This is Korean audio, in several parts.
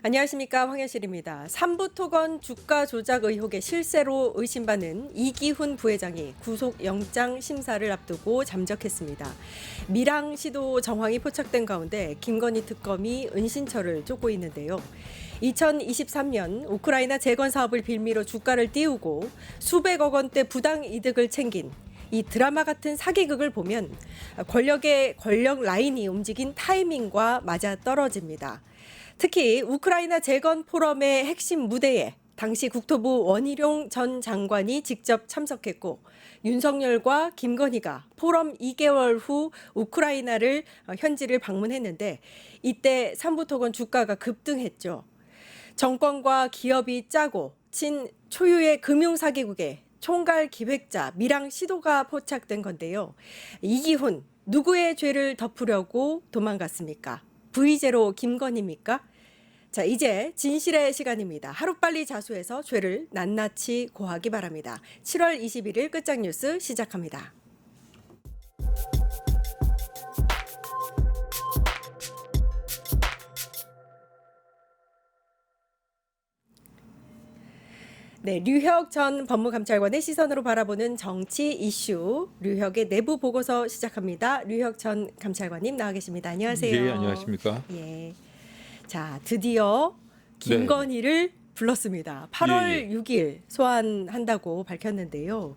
안녕하십니까, 황현실입니다. 삼부토건 주가 조작 의혹의 실세로 의심받는 이기훈 부회장이 구속영장 심사를 앞두고 잠적했습니다. 밀항시도 정황이 포착된 가운데 김건희 특검이 은신처를 쫓고 있는데요. 2023년 우크라이나 재건 사업을 빌미로 주가를 띄우고 수백억 원대 부당 이득을 챙긴 이 드라마 같은 사기극을 보면 권력의 권력 라인이 움직인 타이밍과 맞아 떨어집니다. 특히 우크라이나 재건 포럼의 핵심 무대에 당시 국토부 원희룡 전 장관이 직접 참석했고 윤석열과 김건희가 포럼 2개월 후 우크라이나를 현지를 방문했는데 이때 삼부토건 주가가 급등했죠. 정권과 기업이 짜고 친 초유의 금융사기국에 총괄 기획자 밀항 시도가 포착된 건데요. 이기훈 누구의 죄를 덮으려고 도망갔습니까? V제로 김건희입니까? 자, 이제 진실의 시간입니다. 하루빨리 자수해서 죄를 낱낱이 고하기 바랍니다. 7월 21일 끝장 뉴스 시작합니다. 네, 류혁 전 법무감찰관의 시선으로 바라보는 정치 이슈, 류혁의 내부 보고서 시작합니다. 류혁 전 감찰관님 나와 계십니다. 안녕하세요. 예, 안녕하십니까? 예. 자, 드디어 김건희를 불렀습니다. 8월 6일 소환한다고 밝혔는데요.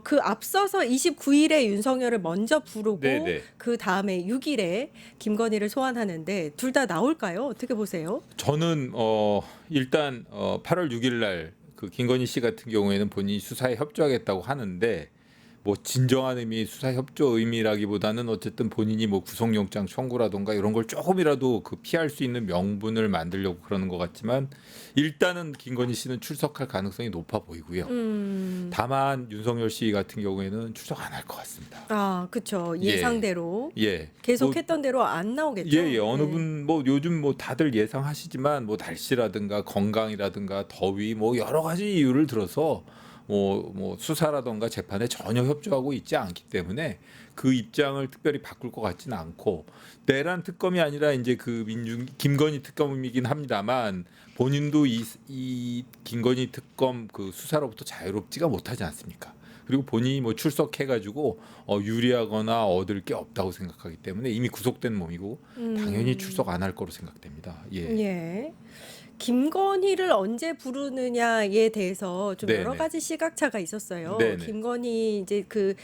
그 앞서서 29일에 윤석열을 먼저 부르고 네네. 그 다음에 6일에 김건희를 소환하는데 둘 다 나올까요? 어떻게 보세요? 저는 일단 8월 6일 날 그 김건희 씨 같은 경우에는 본인이 수사에 협조하겠다고 하는데 뭐 진정한 의미 수사 협조 의미라기보다는 어쨌든 본인이 뭐 구속영장 청구라던가 이런 걸 조금이라도 그 피할 수 있는 명분을 만들려고 그러는 것 같지만 일단은 김건희 씨는 출석할 가능성이 높아 보이고요. 다만 윤석열 씨 같은 경우에는 출석 안 할 것 같습니다. 아, 그렇죠. 예상대로 예. 계속했던 대로 안 나오겠죠. 예, 어느 네. 분 뭐 요즘 뭐 다들 예상하시지만 뭐 날씨라든가 건강이라든가 더위 뭐 여러 가지 이유를 들어서 뭐 수사라든가 재판에 전혀 협조하고 있지 않기 때문에 그 입장을 특별히 바꿀 것 같지는 않고 내란 특검이 아니라 이제 그 김건희 특검이긴 합니다만 본인도 이 김건희 특검 그 수사로부터 자유롭지가 못하지 않습니까? 그리고 본인이 뭐 출석해가지고 유리하거나 얻을 게 없다고 생각하기 때문에 이미 구속된 몸이고 당연히 출석 안 할 거로 생각됩니다. 예. 예. 김건희를 언제 부르느냐에 대해서 좀 여러 네네. 가지 시각차가 있었어요. 네네. 김건희 이제 그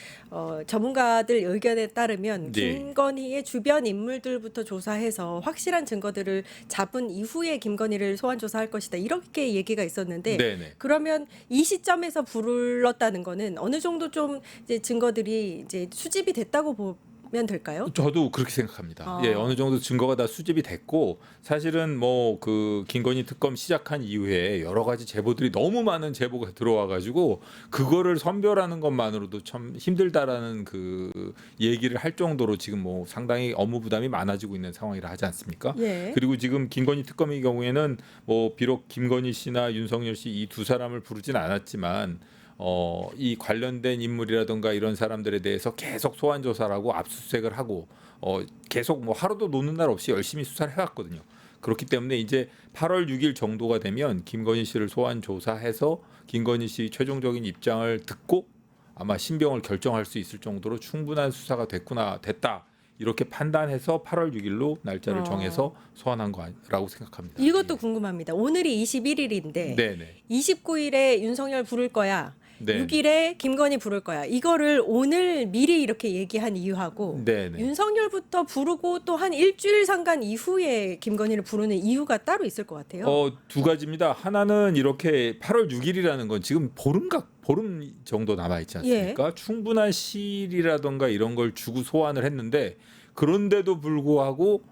전문가들 의견에 따르면 네. 김건희의 주변 인물들부터 조사해서 확실한 증거들을 잡은 이후에 김건희를 소환 조사할 것이다. 이렇게 얘기가 있었는데 네네. 그러면 이 시점에서 불렀다는 거는 어느 정도 좀 이제 증거들이 이제 수집이 됐다고 보면 될까요? 저도 그렇게 생각합니다. 아. 예, 어느 정도 증거가 다 수집이 됐고 사실은 뭐 그 김건희 특검 시작한 이후에 여러 가지 제보들이 너무 많은 제보가 들어와 가지고 그거를 선별하는 것만으로도 참 힘들다라는 그 얘기를 할 정도로 지금 뭐 상당히 업무 부담이 많아지고 있는 상황이라 하지 않습니까? 예. 그리고 지금 김건희 특검의 경우에는 뭐 비록 김건희 씨나 윤석열 씨 이 두 사람을 부르진 않았지만 이 관련된 인물이라든가 이런 사람들에 대해서 계속 소환 조사를 하고 압수수색을 하고 계속 뭐 하루도 노는 날 없이 열심히 수사를 해왔거든요. 그렇기 때문에 이제 8월 6일 정도가 되면 김건희 씨를 소환 조사해서 김건희 씨 최종적인 입장을 듣고 아마 신병을 결정할 수 있을 정도로 충분한 수사가 됐다. 이렇게 판단해서 8월 6일로 날짜를 정해서 소환한 거라고 생각합니다. 이것도 예. 궁금합니다. 오늘이 21일인데 네네. 29일에 윤석열 부를 거야. 네. 6일에 김건희 부를 거야. 이거를 오늘 미리 이렇게 얘기한 이유하고 네네. 윤석열부터 부르고 또 한 일주일 상간 이후에 김건희를 부르는 이유가 따로 있을 것 같아요. 두 가지입니다. 하나는 이렇게 8월 6일이라는 건 지금 보름 정도 남아 있지 않습니까? 충분한 시일이라던가 이런 걸 주고 소환을 했는데 그런데도 불구하고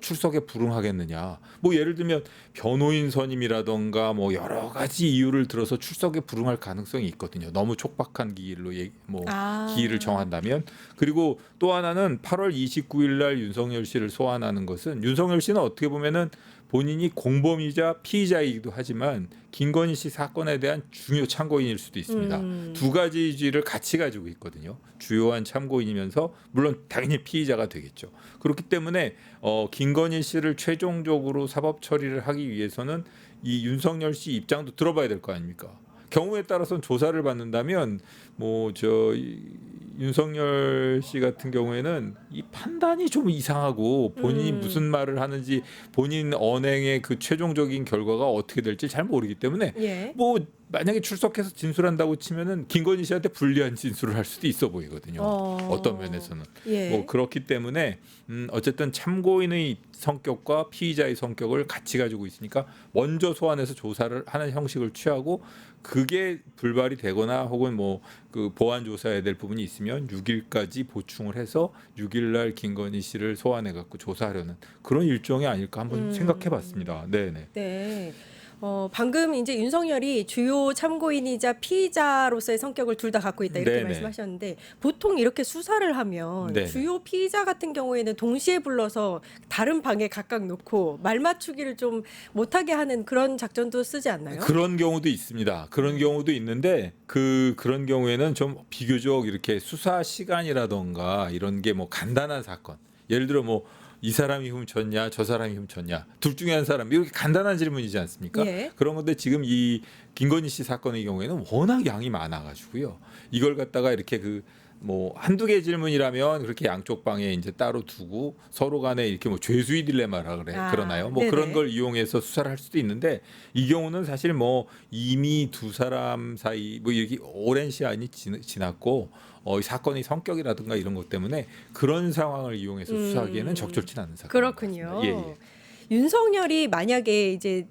출석에 불응하겠느냐. 뭐 예를 들면 변호인 선임이라던가 뭐 여러 가지 이유를 들어서 출석에 불응할 가능성이 있거든요. 너무 촉박한 기일을 정한다면. 그리고 또 하나는 8월 29일 날 윤석열 씨를 소환하는 것은 윤석열 씨는 어떻게 보면은 본인이 공범이자 피의자이기도 하지만 김건희 씨 사건에 대한 중요 참고인일 수도 있습니다. 두 가지 지위를 같이 가지고 있거든요. 주요한 참고인이면서 물론 당연히 피의자가 되겠죠. 그렇기 때문에 김건희 씨를 최종적으로 사법 처리를 하기 위해서는 이 윤석열 씨 입장도 들어봐야 될 거 아닙니까? 경우에 따라서는 조사를 받는다면 윤석열 씨 같은 경우에는 이 판단이 좀 이상하고 본인이 무슨 말을 하는지 본인 언행의 그 최종적인 결과가 어떻게 될지 잘 모르기 때문에 예. 뭐 만약에 출석해서 진술한다고 치면은 김건희 씨한테 불리한 진술을 할 수도 있어 보이거든요. 어떤 면에서는. 예. 뭐 그렇기 때문에 어쨌든 참고인의 성격과 피의자의 성격을 같이 가지고 있으니까 먼저 소환해서 조사를 하는 형식을 취하고 그게 불발이 되거나 혹은 뭐 그 보완 조사해야 될 부분이 있으면 6일까지 보충을 해서 6일 날 김건희 씨를 소환해 갖고 조사하려는 그런 일정이 아닐까 한번 생각해 봤습니다. 네, 네. 네. 방금 이제 윤석열이 주요 참고인이자 피의자로서의 성격을 둘 다 갖고 있다 이렇게 네네. 말씀하셨는데 보통 이렇게 수사를 하면 네네. 주요 피의자 같은 경우에는 동시에 불러서 다른 방에 각각 놓고 말 맞추기를 좀 못하게 하는 그런 작전도 쓰지 않나요? 그런 경우도 있습니다. 그런 경우도 있는데 그런 경우에는 좀 비교적 이렇게 수사 시간이라던가 이런 게 뭐 간단한 사건. 예를 들어 뭐 이 사람이 훔쳤냐, 저 사람이 훔쳤냐, 둘 중에 한 사람 이렇게 간단한 질문이지 않습니까? 예. 그런 건데 지금 이 김건희 씨 사건의 경우에는 워낙 양이 많아가지고요. 이걸 갖다가 이렇게 뭐 한두 개 질문이라면 그렇게 양쪽 방에 이제 따로 두고 서로 간에 이렇게 뭐 죄수의 딜레마라 그러나요? 뭐 네네. 그런 걸 이용해서 수사를 할 수도 있는데 이 경우는 사실 뭐 이미 두 사람 사이 뭐 이렇게 오랜 시간이 지났고 이 사건의 성격이라든가 이런 것 때문에 그런 상황을 이용해서 수사하기에는 적절치 않은 사건. 그렇군요. 예, 예. 윤석열이 만약에 이제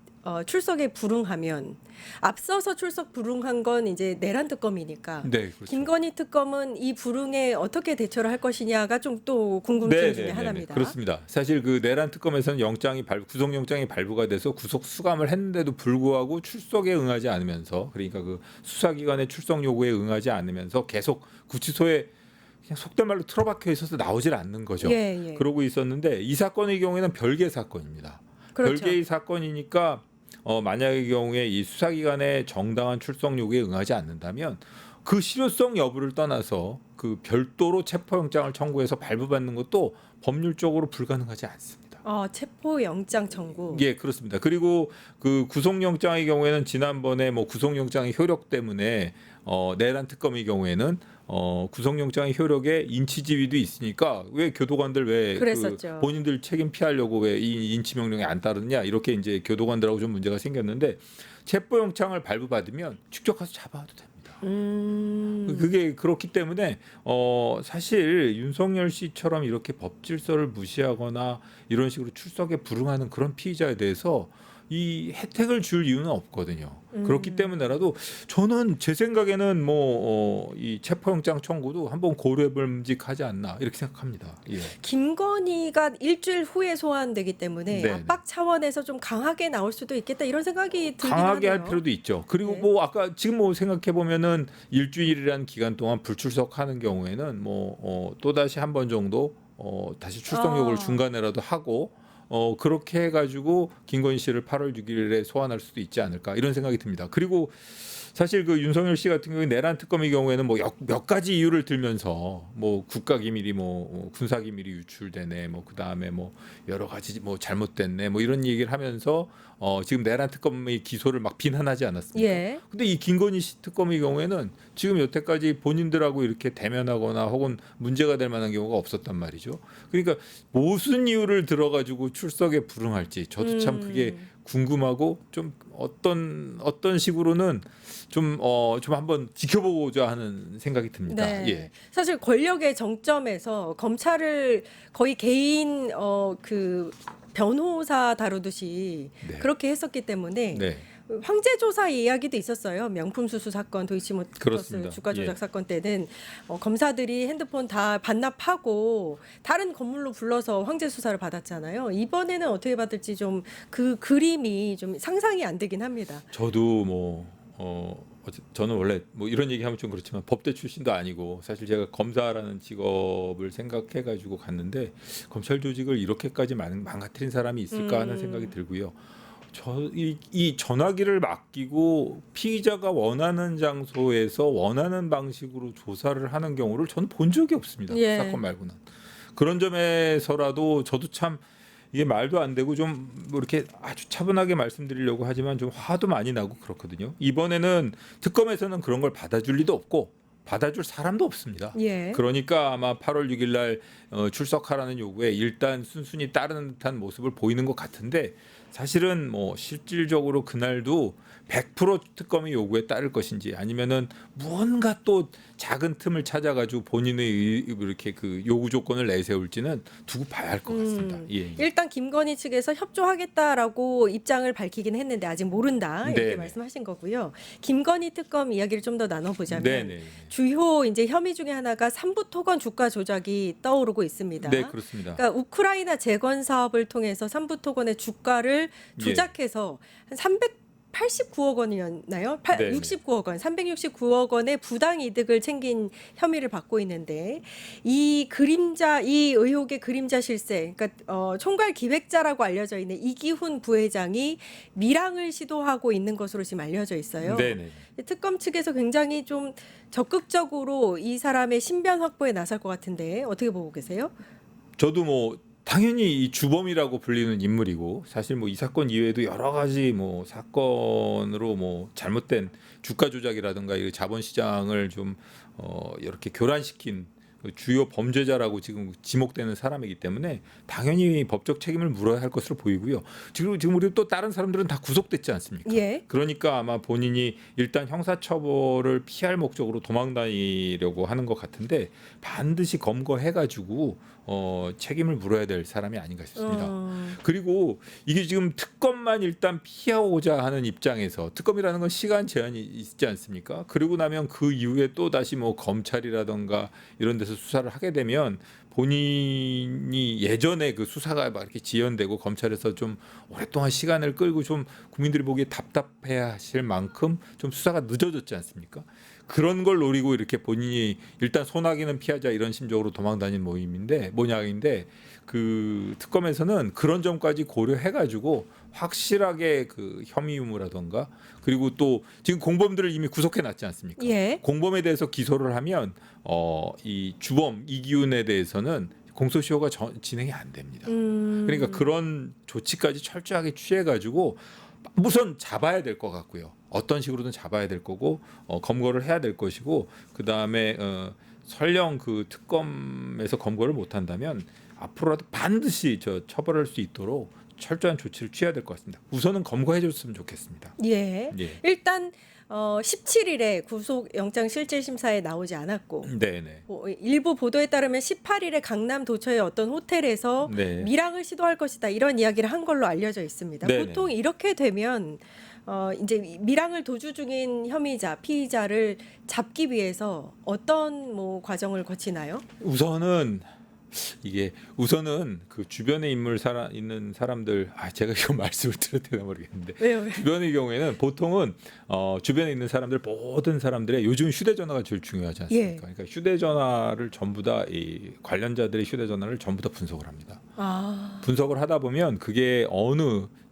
출석에 불응하면 앞서서 출석 불응한 건 이제 내란 특검이니까 네, 그렇죠. 김건희 특검은 이 불응에 어떻게 대처를 할 것이냐가 좀 또 궁금증 중에 하나입니다. 그렇습니다. 사실 그 내란 특검에서는 구속영장이 발부가 돼서 구속 수감을 했는데도 불구하고 출석에 응하지 않으면서 그러니까 그 수사기관의 출석 요구에 응하지 않으면서 계속 구치소에 그냥 속된 말로 틀어박혀 있어서 나오질 않는 거죠. 예, 예. 그러고 있었는데 이 사건의 경우에는 별개 사건입니다. 그렇죠. 별개의 사건이니까 만약의 경우에 이 수사기관의 정당한 출석 요구에 응하지 않는다면 그 실효성 여부를 떠나서 그 별도로 체포영장을 청구해서 발부받는 것도 법률적으로 불가능하지 않습니다. 체포영장 청구. 예, 그렇습니다. 그리고 그 구속영장의 경우에는 지난번에 뭐 구속영장의 효력 때문에 내란 특검의 경우에는 구속영장의 효력에 인치지위도 있으니까 왜 교도관들 왜 그랬었죠. 본인들 책임 피하려고 왜 이 인치명령에 안 따르느냐 이렇게 이제 교도관들하고 좀 문제가 생겼는데 체포영장을 발부받으면 직접 가서 잡아와도 됩니다. 그게 그렇기 때문에 사실 윤석열 씨처럼 이렇게 법 질서를 무시하거나 이런 식으로 출석에 불응하는 그런 피의자에 대해서 이 혜택을 줄 이유는 없거든요. 그렇기 때문에라도 저는 제 생각에는 이 체포영장 청구도 한번 고려해볼만하지 않나 이렇게 생각합니다. 예. 김건희가 일주일 후에 소환되기 때문에 네. 압박 차원에서 좀 강하게 나올 수도 있겠다 이런 생각이 들긴 강하게 하네요. 할 필요도 있죠. 그리고 네. 뭐 아까 지금 뭐 생각해 보면은 일주일이라는 기간 동안 불출석하는 경우에는 또 다시 한 번 정도 다시 출석 요구를 중간에라도 하고 그렇게 해가지고 김건희 씨를 8월 6일에 소환할 수도 있지 않을까 이런 생각이 듭니다. 그리고 사실 그 윤석열 씨 같은 경우에 내란 특검의 경우에는 뭐 몇 가지 이유를 들면서 뭐 국가기밀이 군사기밀이 유출되네 뭐 그다음에 뭐 여러 가지 뭐 잘못됐네 뭐 이런 얘기를 하면서 지금 내란 특검의 기소를 막 비난하지 않았습니까? 예. 근데 이 김건희 씨 특검의 경우에는 지금 여태까지 본인들하고 이렇게 대면하거나 혹은 문제가 될 만한 경우가 없었단 말이죠. 그러니까 무슨 이유를 들어가지고 출석에 불응할지 저도 참 그게 궁금하고 좀 어떤 식으로는 좀 한번 지켜보고자 하는 생각이 듭니다. 네. 예. 사실 권력의 정점에서 검찰을 거의 개인 그 변호사 다루듯이 네. 그렇게 했었기 때문에 네. 황제 조사 이야기도 있었어요. 명품 수수 사건, 도이치모터스 그렇습니다. 주가 조작 예. 사건 때는 검사들이 핸드폰 다 반납하고 다른 건물로 불러서 황제 수사를 받았잖아요. 이번에는 어떻게 받을지 좀 그 그림이 좀 상상이 안 되긴 합니다. 저도 저는 원래 뭐 이런 얘기하면 좀 그렇지만 법대 출신도 아니고 사실 제가 검사라는 직업을 생각해가지고 갔는데 검찰 조직을 이렇게까지 망가뜨린 사람이 있을까 하는 생각이 들고요. 이 전화기를 맡기고 피의자가 원하는 장소에서 원하는 방식으로 조사를 하는 경우를 저는 본 적이 없습니다. 예. 사건 말고는. 그런 점에서라도 저도 참 이게 말도 안 되고 좀 뭐 이렇게 아주 차분하게 말씀드리려고 하지만 좀 화도 많이 나고 그렇거든요. 이번에는 특검에서는 그런 걸 받아줄 리도 없고 받아줄 사람도 없습니다. 예. 그러니까 아마 8월 6일 날 출석하라는 요구에 일단 순순히 따르는 듯한 모습을 보이는 것 같은데 사실은 뭐 실질적으로 그날도 100% 특검이 요구에 따를 것인지 아니면은 무언가 또 작은 틈을 찾아가지고 본인의 이렇게 그 요구 조건을 내세울지는 두고 봐야 할 것 같습니다. 예. 일단 김건희 측에서 협조하겠다라고 입장을 밝히긴 했는데 아직 모른다 이렇게 네네. 말씀하신 거고요. 김건희 특검 이야기를 좀 더 나눠보자면 네네. 주요 이제 혐의 중에 하나가 삼부토건 주가 조작이 떠오르고 있습니다. 네, 그렇습니다. 그러니까 우크라이나 재건 사업을 통해서 삼부토건의 주가를 예. 조작해서 한 389억 원이었나요? 네네. 69억 원, 369억 원의 부당 이득을 챙긴 혐의를 받고 있는데 이 의혹의 그림자 실세, 그러니까 총괄 기획자라고 알려져 있는 이기훈 부회장이 밀항을 시도하고 있는 것으로 지금 알려져 있어요. 네네. 특검 측에서 굉장히 좀 적극적으로 이 사람의 신변 확보에 나설 것 같은데 어떻게 보고 계세요? 저도 뭐 당연히 이 주범이라고 불리는 인물이고 사실 뭐 이 사건 이외에도 여러 가지 뭐 사건으로 뭐 잘못된 주가 조작이라든가 이 자본 시장을 좀 이렇게 교란시킨 그 주요 범죄자라고 지금 지목되는 사람이기 때문에 당연히 법적 책임을 물어야 할 것으로 보이고요. 지금 우리 또 다른 사람들은 다 구속됐지 않습니까? 예. 그러니까 아마 본인이 일단 형사처벌을 피할 목적으로 도망다니려고 하는 것 같은데 반드시 검거해가지고 책임을 물어야 될 사람이 아닌가 싶습니다. 그리고 이게 지금 특검만 일단 피하고자 하는 입장에서 특검이라는 건 시간 제한이 있지 않습니까? 그리고 나면 그 이후에 또 다시 뭐 검찰이라던가 이런 데서 수사를 하게 되면 본인이 예전에 그 수사가 막 이렇게 지연되고 검찰에서 좀 오랫동안 시간을 끌고 좀 국민들이 보기에 답답해 하실 만큼 좀 수사가 늦어졌지 않습니까? 그런 걸 노리고 이렇게 본인이 일단 소나기는 피하자 이런 심정으로 도망다닌 모양인데 그 특검에서는 그런 점까지 고려해가지고 확실하게 그 혐의 유무라던가 그리고 또 지금 공범들을 이미 구속해 놨지 않습니까? 예. 공범에 대해서 기소를 하면 이 주범 이기훈에 대해서는 공소시효가 진행이 안 됩니다. 그러니까 그런 조치까지 철저하게 취해가지고 우선 잡아야 될 것 같고요. 어떤 식으로든 잡아야 될 거고 검거를 해야 될 것이고 그 다음에 설령 그 특검에서 검거를 못한다면 앞으로라도 반드시 처벌할 수 있도록 철저한 조치를 취해야 될 것 같습니다. 우선은 검거해줬으면 좋겠습니다. 예. 예. 일단 17일에 구속영장 실질심사에 나오지 않았고 네네. 일부 보도에 따르면 18일에 강남 도처의 어떤 호텔에서 네. 밀항을 시도할 것이다 이런 이야기를 한 걸로 알려져 있습니다. 네네. 보통 이렇게 되면 이제 밀항을 도주 중인 피의자를 잡기 위해서 어떤 뭐 과정을 거치나요? 우선은 그 주변에 있는 사람들 제가 이거 말씀을 드려도 되나 모르겠는데 왜요? 주변의 경우에는 보통은 주변에 있는 사람들 모든 사람들의 요즘 휴대전화가 제일 중요하지 않습니까? 예. 그러니까 휴대전화를 전부 다 이 관련자들의 휴대전화를 전부 다 분석을 합니다. 분석을 하다 보면 그게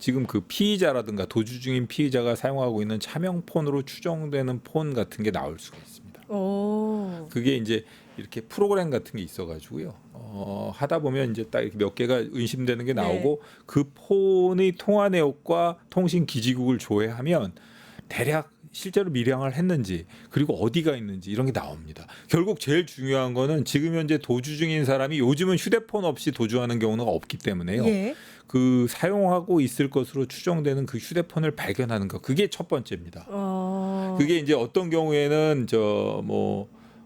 지금 그 피의자라든가 도주 중인 피의자가 사용하고 있는 차명폰으로 추정되는 폰 같은 게 나올 수가 있습니다. 오. 그게 이제 이렇게 프로그램 같은 게 있어가지고요. 하다 보면 이제 딱 이렇게 몇 개가 의심되는 게 나오고 그 폰의 통화 내역과 통신 기지국을 조회하면 대략 실제로 밀항을 했는지 그리고 어디가 있는지 이런 게 나옵니다. 결국 제일 중요한 거는 지금 현재 도주 중인 사람이 요즘은 휴대폰 없이 도주하는 경우가 없기 때문에요. 예. 그 사용하고 있을 것으로 추정되는 그 휴대폰을 발견하는 거 그게 첫 번째입니다. 그게 이제 어떤 경우에는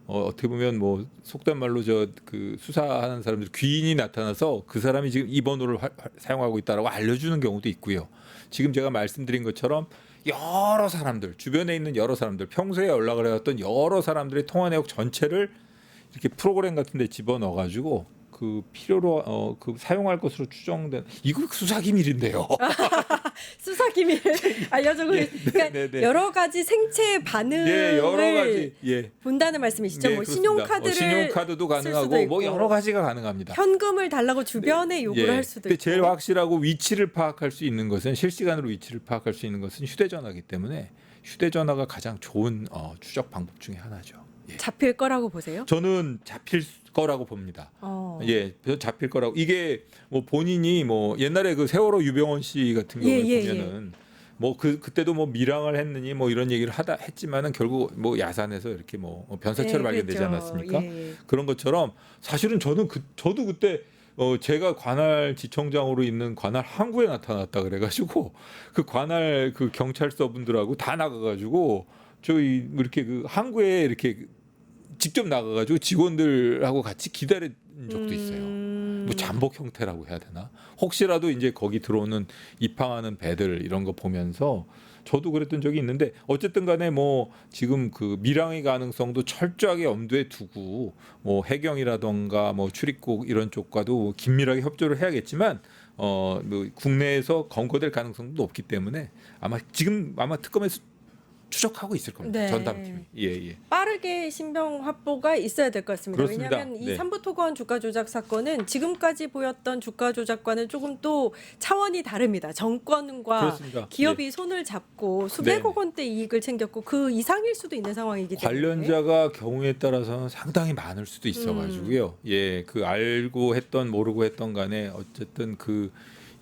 어떻게 보면 뭐 속된 말로 그 수사하는 사람들 귀인이 나타나서 그 사람이 지금 이 번호를 사용하고 있다라고 알려주는 경우도 있고요. 지금 제가 말씀드린 것처럼 여러 사람들 주변에 있는 여러 사람들 평소에 연락을 해왔던 여러 사람들의 통화 내역 전체를 이렇게 프로그램 같은데 집어넣어가지고 그 필요로 그 사용할 것으로 추정된 이거 수사 기밀인데요. 수사 수사 기밀 알려주고 그러니까 네네. 여러 가지 생체 반응을 예, 여러 가지 예. 본다는 말씀이시죠. 네, 뭐 그렇습니다. 신용카드를 신용카드도 쓸 수도 가능하고 있고, 뭐 여러 가지가 가능합니다. 현금을 달라고 주변에 요구를 예. 할 수도 근데 있고. 제일 확실하고 위치를 파악할 수 있는 것은 실시간으로 위치를 파악할 수 있는 것은 휴대전화이기 때문에 휴대전화가 가장 좋은 추적 방법 중에 하나죠. 예. 잡힐 거라고 보세요? 저는 잡힐 거라고 봅니다. 어. 예, 잡힐 거라고. 이게 뭐 본인이 뭐 옛날에 그 세월호 유병원 씨 같은 경우에 보면은 뭐 그때도 뭐 밀항을 했느니 뭐 이런 얘기를 했지만은 결국 뭐 야산에서 이렇게 뭐 변사체로 발견되지 그렇죠. 않았습니까? 예. 그런 것처럼 사실은 저도 그때 제가 관할 지청장으로 있는 관할 항구에 나타났다 그래가지고 그 관할 그 경찰서 분들하고 다 나가가지고 저희 이렇게 그 항구에 이렇게 직접 나가가지고 직원들하고 같이 기다린 적도 있어요. 뭐 잠복 형태라고 해야 되나? 혹시라도 이제 거기 들어오는 입항하는 배들 이런 거 보면서 저도 그랬던 적이 있는데 어쨌든 간에 뭐 지금 그 밀항의 가능성도 철저하게 염두에 두고 뭐 해경이라던가 뭐 출입국 이런 쪽과도 긴밀하게 협조를 해야겠지만 뭐 국내에서 검거될 가능성도 높기 때문에 아마 특검에서 추적하고 있을 겁니다. 네. 전담팀이. 예. 빠르게 신병 확보가 있어야 될 것 같습니다. 그렇습니다. 왜냐하면 이 네. 삼부토건 주가 조작 사건은 지금까지 보였던 주가 조작과는 조금 또 차원이 다릅니다. 정권과 그렇습니다. 기업이 손을 잡고 수백억 원대 이익을 챙겼고 그 이상일 수도 있는 상황이기 때문에 관련자가 경우에 따라서는 상당히 많을 수도 있어가지고요. 예, 그 알고 했던 모르고 했던 간에 어쨌든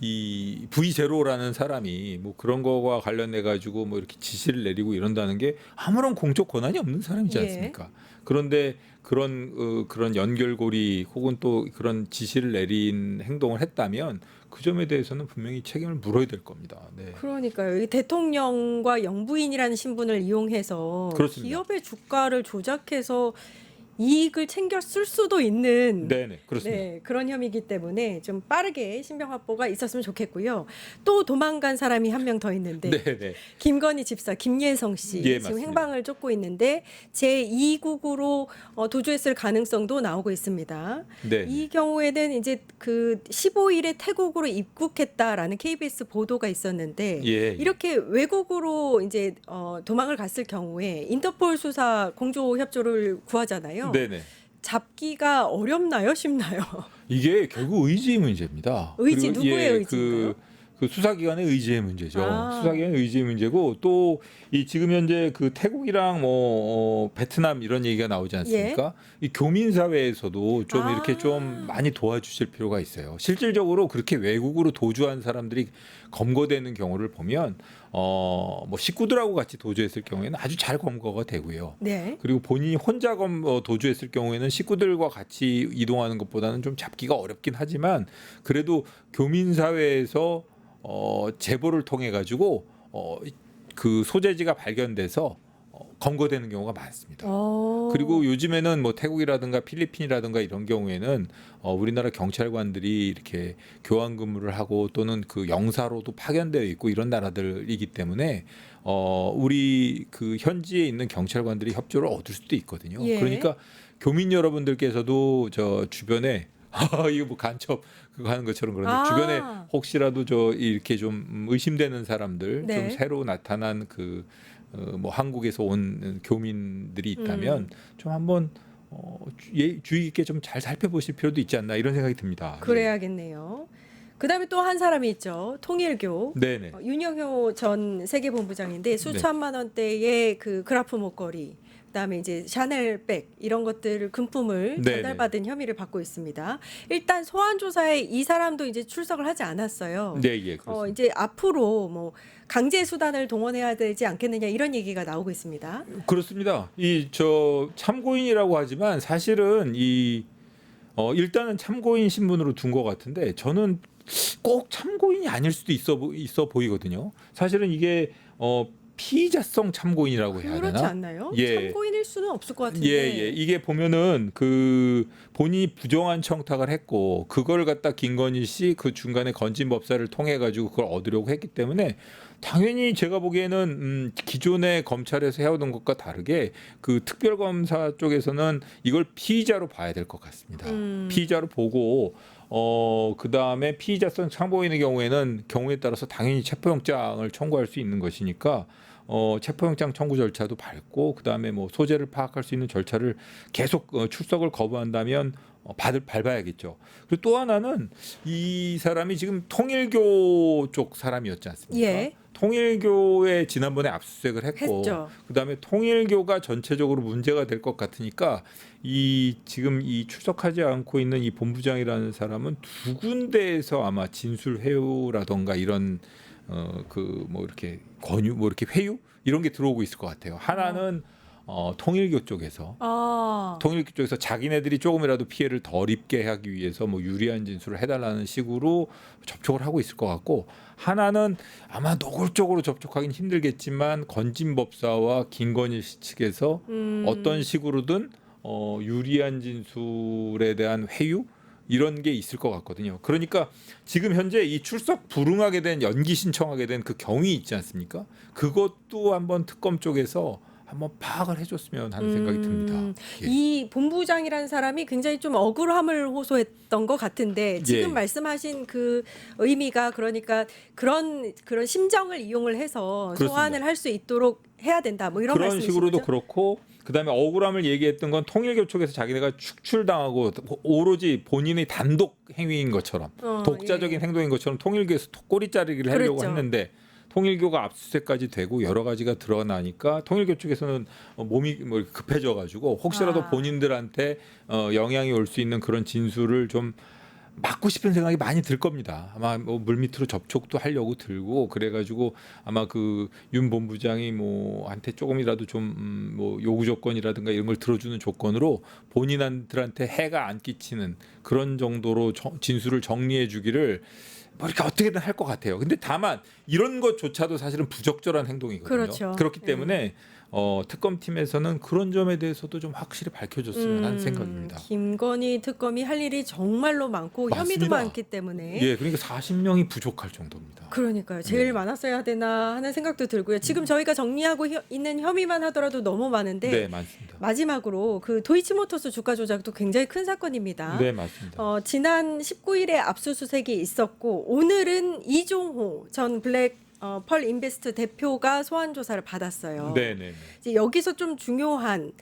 이 V0라는 사람이 뭐 그런 거와 관련해 가지고 뭐 이렇게 지시를 내리고 이런다는 게 아무런 공적 권한이 없는 사람이지 않습니까? 그런데 그런 연결고리 혹은 또 그런 지시를 내린 행동을 했다면 그 점에 대해서는 분명히 책임을 물어야 될 겁니다. 네. 그러니까요. 이 대통령과 영부인이라는 신분을 이용해서 그렇습니다. 기업의 주가를 조작해서 이익을 챙겨 쓸 수도 있는 네네 그렇습니다. 네, 그런 혐의이기 때문에 좀 빠르게 신병 확보가 있었으면 좋겠고요. 또 도망간 사람이 한 명 더 있는데 네네. 김건희 집사 김예성 씨 예, 지금 맞습니다. 행방을 쫓고 있는데 제2국으로 도주했을 가능성도 나오고 있습니다. 네. 이 경우에는 이제 그 15일에 태국으로 입국했다라는 KBS 보도가 있었는데 예. 이렇게 외국으로 이제 도망을 갔을 경우에 인터폴 수사 공조 협조를 구하잖아요. 네네. 잡기가 어렵나요, 쉽나요? 이게 결국 의지의 문제입니다. 의지, 그리고 누구의 의지인가요? 그 수사기관의 의지의 문제죠. 아. 수사기관의 의지의 문제고 또 이 지금 현재 그 태국이랑 뭐 베트남 이런 얘기가 나오지 않습니까? 이 교민 사회에서도 좀 이렇게 좀 많이 도와주실 필요가 있어요. 실질적으로 그렇게 외국으로 도주한 사람들이 검거되는 경우를 보면 뭐 식구들하고 같이 도주했을 경우에는 아주 잘 검거가 되고요. 네. 그리고 본인이 혼자 도주했을 경우에는 식구들과 같이 이동하는 것보다는 좀 잡기가 어렵긴 하지만 그래도 교민 사회에서 제보를 통해 가지고 그 소재지가 발견돼서 검거되는 경우가 많습니다. 그리고 요즘에는 뭐 태국이라든가 필리핀이라든가 이런 경우에는 우리나라 경찰관들이 이렇게 교환 근무를 하고 또는 그 영사로도 파견되어 있고 이런 나라들이기 때문에 우리 그 현지에 있는 경찰관들이 협조를 얻을 수도 있거든요. 예. 그러니까 교민 여러분들께서도 저 주변에 이거 뭐 간첩 그거 하는 것처럼 그런데 주변에 혹시라도 저 이렇게 좀 의심되는 사람들 네. 좀 새로 나타난 뭐 한국에서 온 교민들이 있다면 좀 한번 주의 깊게 좀 잘 살펴보실 필요도 있지 않나 이런 생각이 듭니다. 그래야겠네요. 그다음에 또 한 사람이 있죠. 통일교. 네네. 윤영효 전 세계본부장인데 수천만 원대의 그 그라프 목걸이, 그다음에 이제 샤넬백 이런 것들을 금품을 네네. 전달받은 혐의를 받고 있습니다. 일단 소환 조사에 이 사람도 이제 출석을 하지 않았어요. 네, 예. 그렇습니다. 이제 앞으로 뭐 강제 수단을 동원해야 되지 않겠느냐 이런 얘기가 나오고 있습니다. 그렇습니다. 참고인이라고 하지만 사실은 일단은 참고인 신분으로 둔 것 같은데 저는 꼭 참고인이 아닐 수도 있어 보이거든요. 사실은 이게 피의자성 참고인이라고 해야 되나? 그렇지 않나요? 예. 참고인일 수는 없을 것 같은데. 예. 이게 보면은 그 본인이 부정한 청탁을 했고 그걸 갖다 김건희 씨 그 중간에 건진법사를 통해 가지고 그걸 얻으려고 했기 때문에 당연히 제가 보기에는 기존의 검찰에서 해오던 것과 다르게 그 특별검사 쪽에서는 이걸 피의자로 봐야 될 것 같습니다. 피의자로 보고 그다음에 피의자성 참고인의 경우에 따라서 당연히 체포영장을 청구할 수 있는 것이니까 체포영장 청구 절차도 밟고 그다음에 뭐 소재를 파악할 수 있는 절차를 계속 출석을 거부한다면 밟아야겠죠. 그리고 또 하나는 이 사람이 지금 통일교 쪽 사람이었지 않습니까? 예. 통일교에 지난번에 압수수색을 했고 했죠. 그다음에 통일교가 전체적으로 문제가 될 것 같으니까 지금 이 출석하지 않고 있는 이 본부장이라는 사람은 두 군데에서 아마 진술 회유라던가 이런 그 뭐 이렇게 권유 뭐 이렇게 회유 이런 게 들어오고 있을 것 같아요. 하나는 통일교 쪽에서 통일교 쪽에서 자기네들이 조금이라도 피해를 덜 입게 하기 위해서 뭐 유리한 진술을 해달라는 식으로 접촉을 하고 있을 것 같고 하나는 아마 노골적으로 접촉하기는 힘들겠지만 건진법사와 김건희 씨 측에서 어떤 식으로든 유리한 진술에 대한 회유 이런 게 있을 것 같거든요. 그러니까 지금 현재 이 출석 불응하게 된 연기 신청하게 된 그 경위 있지 않습니까? 그것도 한번 특검 쪽에서 한번 파악을 해줬으면 하는 생각이 듭니다. 예. 이 본부장이라는 사람이 굉장히 좀 억울함을 호소했던 것 같은데 지금 예. 말씀하신 그 의미가 그러니까 그런 심정을 이용을 해서 그렇습니다. 소환을 할 수 있도록 해야 된다. 뭐 이런 그런 말씀이신 식으로도 거죠? 그렇고 그다음에 억울함을 얘기했던 건 통일교 쪽에서 자기네가 축출당하고 오로지 본인의 단독 행위인 것처럼 독자적인 예. 행동인 것처럼 통일교에서 꼬리자르기를 하려고 그랬죠. 했는데 통일교가 압수수색까지 되고 여러 가지가 드러나니까 통일교 쪽에서는 몸이 뭐 급해져 가지고 혹시라도 본인들한테 영향이 올 수 있는 그런 진술을 좀 막고 싶은 생각이 많이 들 겁니다. 아마 뭐 물밑으로 접촉도 하려고 들고 그래가지고 아마 그 윤 본부장이 뭐한테 조금이라도 좀 뭐 요구 조건이라든가 이런 걸 들어주는 조건으로 본인들한테 해가 안 끼치는 그런 정도로 진술을 정리해 주기를 뭐 이렇게 어떻게든 할 것 같아요. 근데 다만 이런 것조차도 사실은 부적절한 행동이거든요. 그렇죠. 그렇기 때문에 특검팀에서는 그런 점에 대해서도 좀 확실히 밝혀줬으면 하는 생각입니다. 김건희 특검이 할 일이 정말로 많고 혐의도 맞습니다. 많기 때문에 예, 그러니까 40명이 부족할 정도입니다. 그러니까요. 제일 네. 많았어야 되나 하는 생각도 들고요. 지금 저희가 정리하고 있는 혐의만 하더라도 너무 많은데 네, 맞습니다. 마지막으로 그 도이치모터스 주가 조작도 굉장히 큰 사건입니다. 네, 맞습니다. 지난 19일에 압수수색이 있었고 오늘은 이종호 전 블랙 펄 인베스트 대표가 소환 조사를 받았어요. 네, 네, 이제 여기서 좀 중요한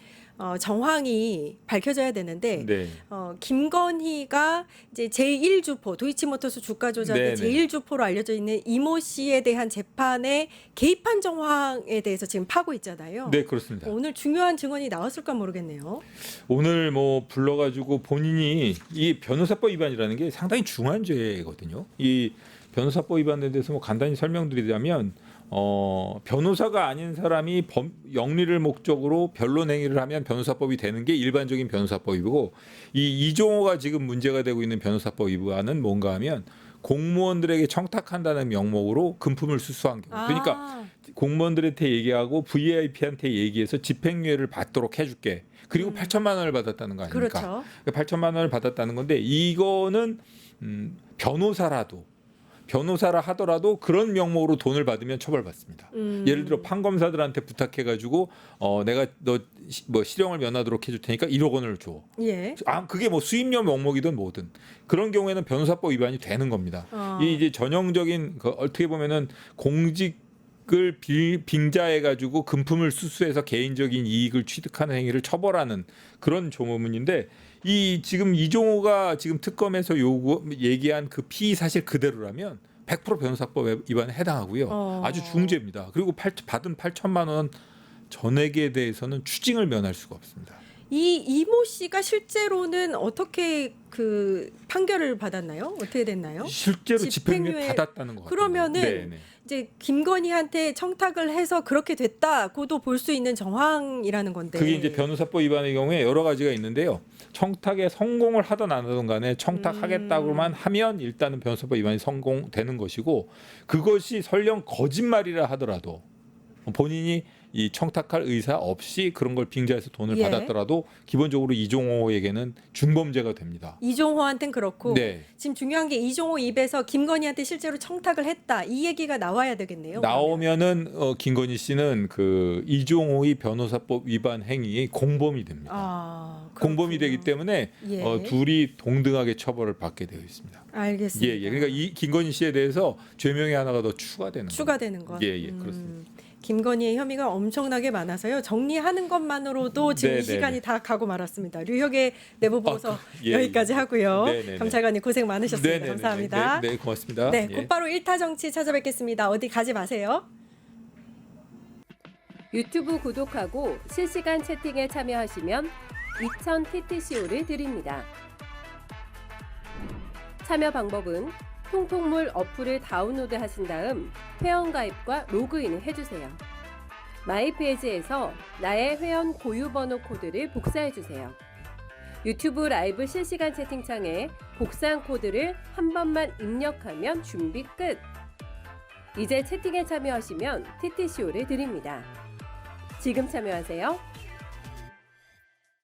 정황이 밝혀져야 되는데 네. 김건희가 이제 제1주포 도이치모터스 주가 조작의 네네. 제1주포로 알려져 있는 이모 씨에 대한 재판에 개입한 정황에 대해서 지금 파고 있잖아요. 네, 그렇습니다. 오늘 중요한 증언이 나왔을까 모르겠네요. 오늘 뭐 불러가지고 본인이 이 변호사법 위반이라는 게 상당히 중한 죄거든요. 이 변호사법 위반에 대해서 뭐 간단히 설명드리자면 변호사가 아닌 사람이 영리를 목적으로 변론 행위를 하면 변호사법이 되는 게 일반적인 변호사법이고 이 이종호가 지금 문제가 되고 있는 변호사법 위반은 뭔가 하면 공무원들에게 청탁한다는 명목으로 금품을 수수한 경우. 그러니까 공무원들한테 얘기하고 VIP한테 얘기해서 집행유예를 받도록 해줄게. 그리고 8천만 원을 받았다는 거 아닙니까? 그렇죠. 8천만 원을 받았다는 건데 이거는 변호사라 하더라도 그런 명목으로 돈을 받으면 처벌받습니다. 예를 들어 판검사들한테 부탁해가지고 내가 너 뭐 실형을 면하도록 해줄 테니까 1억 원을 줘. 예. 그게 뭐 수임료 명목이든 뭐든 그런 경우에는 변호사법 위반이 되는 겁니다. 이 이제 전형적인 어떻게 보면은 공직을 빙자해가지고 금품을 수수해서 개인적인 이익을 취득하는 행위를 처벌하는 그런 조문인데 지금 이종호가 지금 특검에서 얘기한 그 피의 사실 그대로라면 100% 변호사법 위반에 해당하고요. 아주 중죄입니다. 그리고 받은 8천만 원 전액에 대해서는 추징을 면할 수가 없습니다. 이 이모 씨가 실제로는 어떻게 그 판결을 받았나요? 어떻게 됐나요? 실제로 집행유예 받았다는 거 같아요. 그러면은 네네. 이제 김건희한테 청탁을 해서 그렇게 됐다고도 볼 수 있는 정황이라는 건데. 그게 이제 변호사법 위반의 경우에 여러 가지가 있는데요. 청탁에 성공을 하든 안 하든 간에 청탁하겠다고만 하면 일단은 변호사법 위반이 성공되는 것이고 그것이 설령 거짓말이라 하더라도 본인이 이 청탁할 의사 없이 그런 걸 빙자해서 돈을 예. 받았더라도 기본적으로 이종호에게는 중범죄가 됩니다. 이종호한테는 그렇고 네. 지금 중요한 게 이종호 입에서 김건희한테 실제로 청탁을 했다. 이 얘기가 나와야 되겠네요. 그러면. 나오면은 김건희 씨는 그 이종호의 변호사법 위반 행위 공범이 됩니다. 아, 공범이 되기 때문에 예. 둘이 동등하게 처벌을 받게 되어 있습니다. 알겠습니다. 예, 예. 그러니까 이 김건희 씨에 대해서 죄명이 하나가 더 추가되는 겁니다. 추가되는 것. 예, 예, 그렇습니다. 김건희의 혐의가 엄청나게 많아서요. 정리하는 것만으로도 지금 네, 이 네, 시간이 네. 다 가고 말았습니다. 류혁의 내부 보고서 예, 여기까지 예. 하고요. 네, 네, 네. 감찰관님 고생 많으셨습니다. 네, 네, 네, 감사합니다. 네, 네, 고맙습니다. 네, 예. 곧바로 1타 정치 찾아뵙겠습니다. 어디 가지 마세요. 유튜브 구독하고 실시간 채팅에 참여하시면 2000 TTCO를 드립니다. 참여 방법은 통통물 어플을 다운로드 하신 다음 회원가입과 로그인을 해주세요. 마이페이지에서 나의 회원 고유번호 코드를 복사해주세요. 유튜브 라이브 실시간 채팅창에 복사한 코드를 한 번만 입력하면 준비 끝! 이제 채팅에 참여하시면 TTCO를 드립니다. 지금 참여하세요.